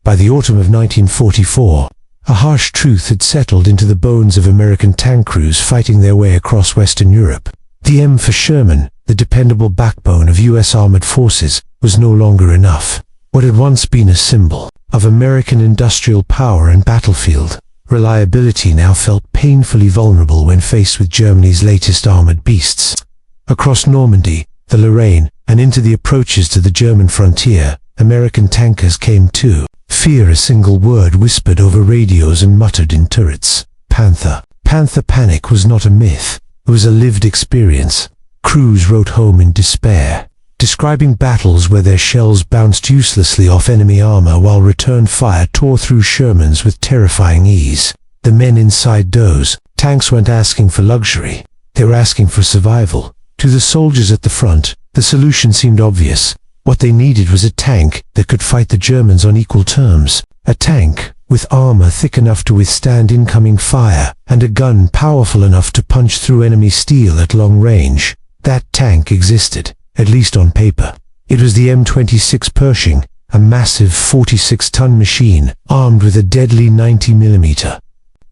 By the autumn of 1944, a harsh truth had settled into the bones of American tank crews fighting their way across Western Europe. The M for Sherman, the dependable backbone of U.S. armored forces, was no longer enough. What had once been a symbol of American industrial power and battlefield reliability now felt painfully vulnerable when faced with Germany's latest armored beasts. Across Normandy, the Lorraine, and into the approaches to the German frontier, American tankers came too. Fear, a single word whispered over radios and muttered in turrets. Panther. Panther panic was not a myth. It was a lived experience. Crews wrote home in despair, describing battles where their shells bounced uselessly off enemy armor while return fire tore through Shermans with terrifying ease. The men inside those tanks weren't asking for luxury. They were asking for survival. To the soldiers at the front, the solution seemed obvious. What they needed was a tank that could fight the Germans on equal terms. A tank with armor thick enough to withstand incoming fire, and a gun powerful enough to punch through enemy steel at long range. That tank existed, at least on paper. It was the M26 Pershing, a massive 46-ton machine, armed with a deadly 90mm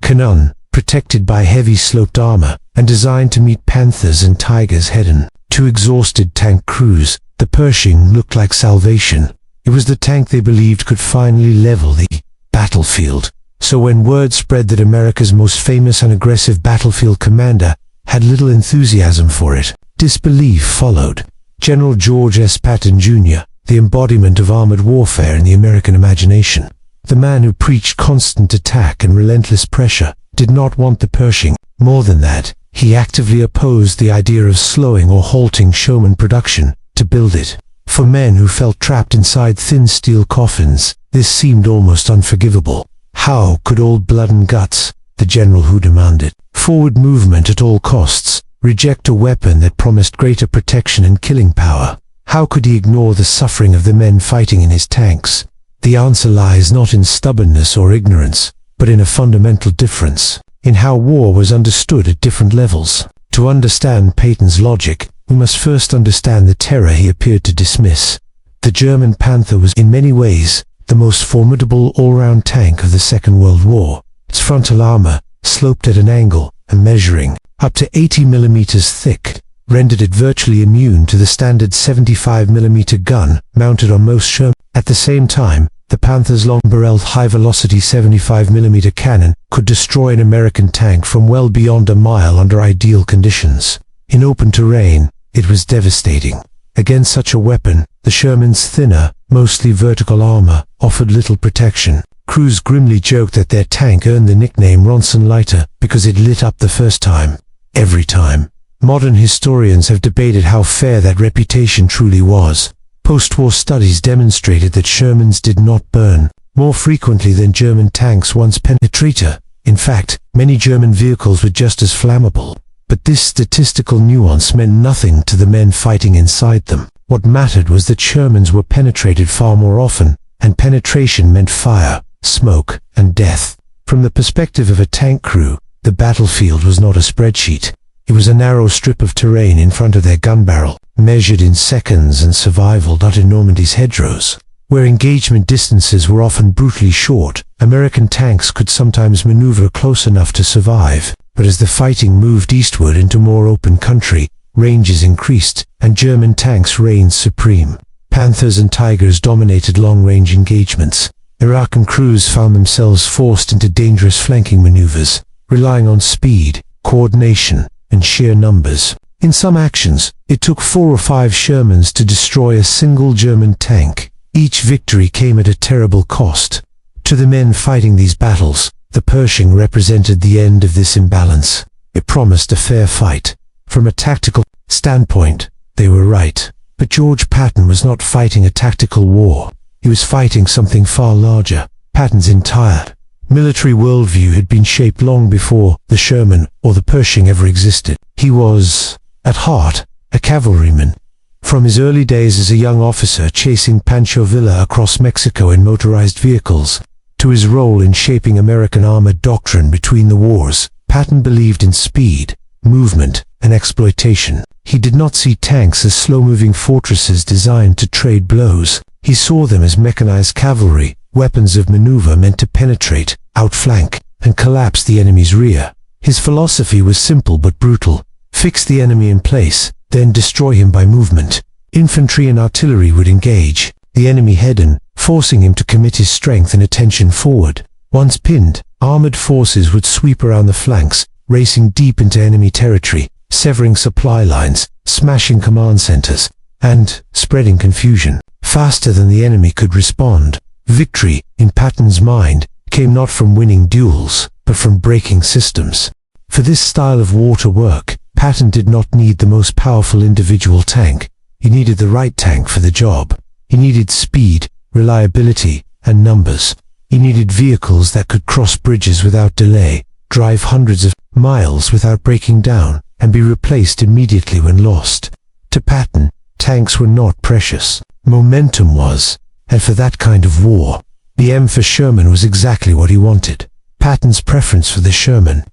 cannon, protected by heavy sloped armor, and designed to meet Panthers and Tigers head-on. To exhausted tank crews, the Pershing looked like salvation. It was the tank they believed could finally level the battlefield. So when word spread that America's most famous and aggressive battlefield commander had little enthusiasm for it, disbelief followed. General George S. Patton, Jr., the embodiment of armored warfare in the American imagination, the man who preached constant attack and relentless pressure, did not want the Pershing. More than that, he actively opposed the idea of slowing or halting Sherman production to build it. For men who felt trapped inside thin steel coffins, this seemed almost unforgivable. How could old blood and guts, the general who demanded forward movement at all costs, reject a weapon that promised greater protection and killing power? How could he ignore the suffering of the men fighting in his tanks? The answer lies not in stubbornness or ignorance, but in a fundamental difference in how war was understood at different levels. To understand Patton's logic, we must first understand the terror he appeared to dismiss. The German Panther was in many ways the most formidable all-round tank of the Second World War. Its frontal armor, sloped at an angle and measuring up to 80mm thick, rendered it virtually immune to the standard 75mm gun mounted on most Sherman. At the same time, the Panther's long-barreled high-velocity 75mm cannon could destroy an American tank from well beyond a mile under ideal conditions. In open terrain, it was devastating. Against such a weapon, the Sherman's thinner, mostly vertical armor offered little protection. Crews grimly joked that their tank earned the nickname Ronson-Lighter because it lit up the first time. Every time. Modern historians have debated how fair that reputation truly was. Post-war studies demonstrated that Shermans did not burn more frequently than German tanks once penetrated. In fact, many German vehicles were just as flammable. But this statistical nuance meant nothing to the men fighting inside them. What mattered was that Shermans were penetrated far more often, and penetration meant fire, smoke, and death. From the perspective of a tank crew, the battlefield was not a spreadsheet. It was a narrow strip of terrain in front of their gun barrel, measured in seconds and survival not in Normandy's hedgerows. Where engagement distances were often brutally short, American tanks could sometimes maneuver close enough to survive. But as the fighting moved eastward into more open country, ranges increased, and German tanks reigned supreme. Panthers and Tigers dominated long-range engagements. American crews found themselves forced into dangerous flanking maneuvers, relying on speed, coordination, and sheer numbers. In some actions, it took 4 or 5 Shermans to destroy a single German tank. Each victory came at a terrible cost. To the men fighting these battles, the Pershing represented the end of this imbalance. It promised a fair fight. From a tactical standpoint, they were right. But George Patton was not fighting a tactical war. He was fighting something far larger. Patton's entire military worldview had been shaped long before the Sherman or the Pershing ever existed. He was, at heart, a cavalryman. From his early days as a young officer chasing Pancho Villa across Mexico in motorized vehicles, to his role in shaping American armored doctrine between the wars, Patton believed in speed, movement, and exploitation. He did not see tanks as slow-moving fortresses designed to trade blows. He saw them as mechanized cavalry, weapons of maneuver meant to penetrate, outflank, and collapse the enemy's rear. His philosophy was simple but brutal. Fix the enemy in place, then destroy him by movement. Infantry and artillery would engage the enemy head-on, forcing him to commit his strength and attention forward. Once pinned, armored forces would sweep around the flanks, racing deep into enemy territory, severing supply lines, smashing command centers, and spreading confusion. Faster than the enemy could respond. Victory, in Patton's mind, came not from winning duels, but from breaking systems. For this style of war to work, Patton did not need the most powerful individual tank. He needed the right tank for the job. He needed speed, reliability, and numbers. He needed vehicles that could cross bridges without delay, drive hundreds of miles without breaking down, and be replaced immediately when lost. To Patton, tanks were not precious. Momentum was, and for that kind of war, the M for Sherman was exactly what he wanted. Patton's preference for the Sherman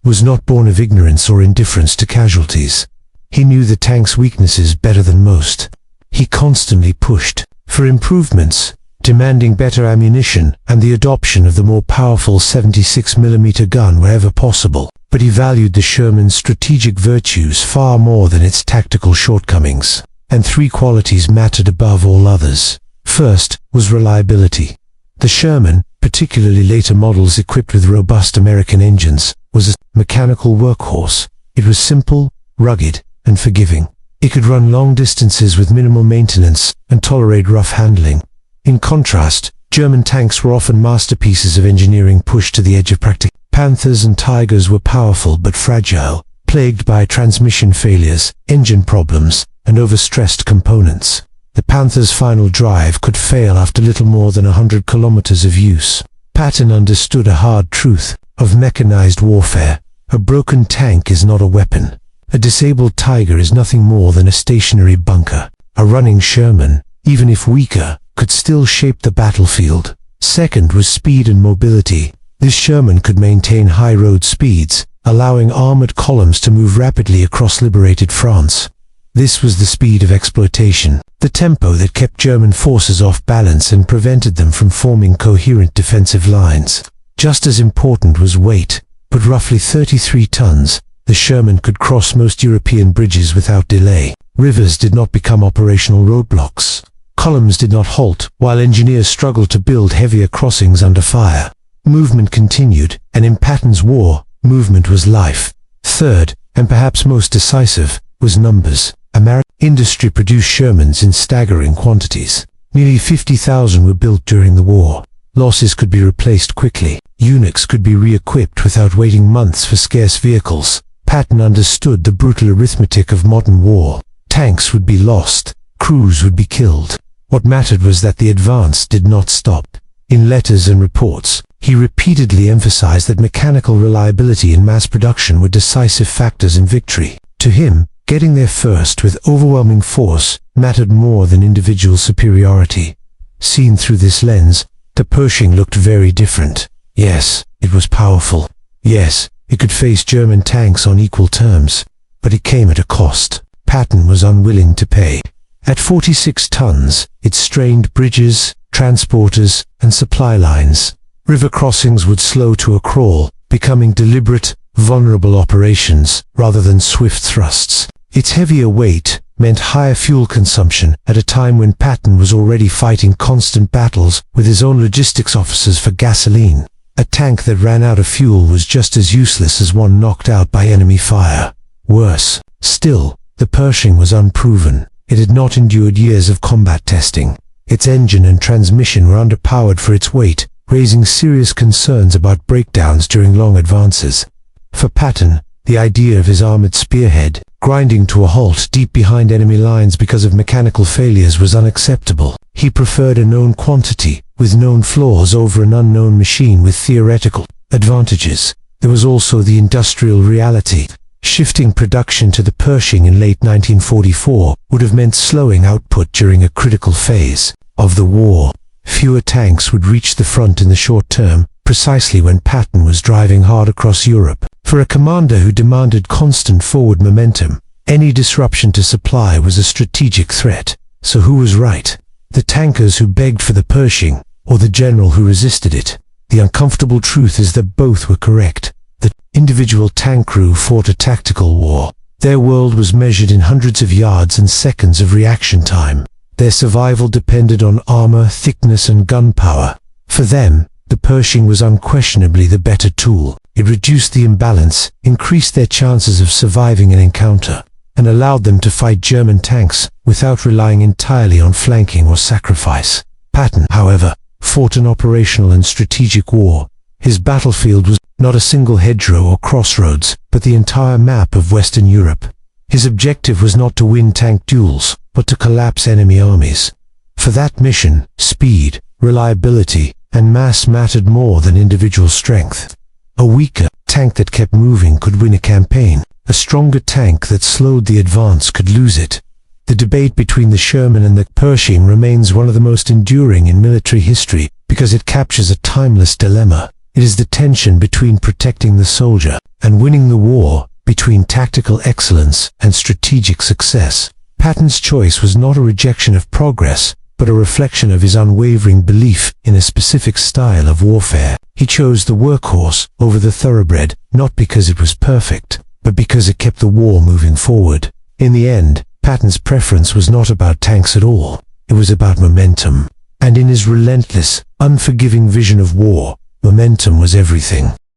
was not born of ignorance or indifference to casualties. He knew the tank's weaknesses better than most. He constantly pushed for improvements, demanding better ammunition and the adoption of the more powerful 76mm gun wherever possible. But he valued the Sherman's strategic virtues far more than its tactical shortcomings. And three qualities mattered above all others. First was reliability. The Sherman, particularly later models equipped with robust American engines, was a mechanical workhorse. It was simple, rugged, and forgiving. It could run long distances with minimal maintenance and tolerate rough handling. In contrast, German tanks were often masterpieces of engineering pushed to the edge of practice. Panthers and Tigers were powerful but fragile, plagued by transmission failures, engine problems, and overstressed components. The Panther's final drive could fail after little more than 100 kilometers of use. Patton understood a hard truth of mechanized warfare. A broken tank is not a weapon. A disabled Tiger is nothing more than a stationary bunker. A running Sherman, even if weaker, could still shape the battlefield. Second was speed and mobility. This Sherman could maintain high road speeds, allowing armored columns to move rapidly across liberated France. This was the speed of exploitation, the tempo that kept German forces off balance and prevented them from forming coherent defensive lines. Just as important was weight. But roughly 33 tons, the Sherman could cross most European bridges without delay. Rivers did not become operational roadblocks. Columns did not halt, while engineers struggled to build heavier crossings under fire. Movement continued, and in Patton's war, movement was life. Third, and perhaps most decisive, was numbers. American industry produced Shermans in staggering quantities. Nearly 50,000 were built during the war. Losses could be replaced quickly. Units could be re-equipped without waiting months for scarce vehicles. Patton understood the brutal arithmetic of modern war. Tanks would be lost. Crews would be killed. What mattered was that the advance did not stop. In letters and reports, he repeatedly emphasized that mechanical reliability and mass production were decisive factors in victory. To him, getting there first with overwhelming force mattered more than individual superiority. Seen through this lens, the Pershing looked very different. Yes, it was powerful. Yes, it could face German tanks on equal terms. But it came at a cost. Patton was unwilling to pay. At 46 tons, it strained bridges, transporters, and supply lines. River crossings would slow to a crawl, becoming deliberate, vulnerable operations rather than swift thrusts. Its heavier weight meant higher fuel consumption at a time when Patton was already fighting constant battles with his own logistics officers for gasoline. A tank that ran out of fuel was just as useless as one knocked out by enemy fire. Worse still, the Pershing was unproven. It had not endured years of combat testing. Its engine and transmission were underpowered for its weight, raising serious concerns about breakdowns during long advances. For Patton, the idea of his armored spearhead, grinding to a halt deep behind enemy lines because of mechanical failures, was unacceptable. He preferred a known quantity, with known flaws, over an unknown machine with theoretical advantages. There was also the industrial reality. Shifting production to the Pershing in late 1944 would have meant slowing output during a critical phase of the war. Fewer tanks would reach the front in the short term, precisely when Patton was driving hard across Europe. For a commander who demanded constant forward momentum, any disruption to supply was a strategic threat. So who was right? The tankers who begged for the Pershing, or the general who resisted it. The uncomfortable truth is that both were correct. The individual tank crew fought a tactical war. Their world was measured in hundreds of yards and seconds of reaction time. Their survival depended on armor, thickness, and gunpowder. For them, the Pershing was unquestionably the better tool. It reduced the imbalance, increased their chances of surviving an encounter, and allowed them to fight German tanks without relying entirely on flanking or sacrifice. Patton, however, fought an operational and strategic war. His battlefield was not a single hedgerow or crossroads, but the entire map of Western Europe. His objective was not to win tank duels, but to collapse enemy armies. For that mission, speed, reliability, and mass mattered more than individual strength. A weaker tank that kept moving could win a campaign. A stronger tank that slowed the advance could lose it. The debate between the Sherman and the Pershing remains one of the most enduring in military history because it captures a timeless dilemma. It is the tension between protecting the soldier and winning the war, between tactical excellence and strategic success. Patton's choice was not a rejection of progress, but a reflection of his unwavering belief in a specific style of warfare. He chose the workhorse over the thoroughbred, not because it was perfect, but because it kept the war moving forward. In the end, Patton's preference was not about tanks at all. It was about momentum. And in his relentless, unforgiving vision of war, momentum was everything.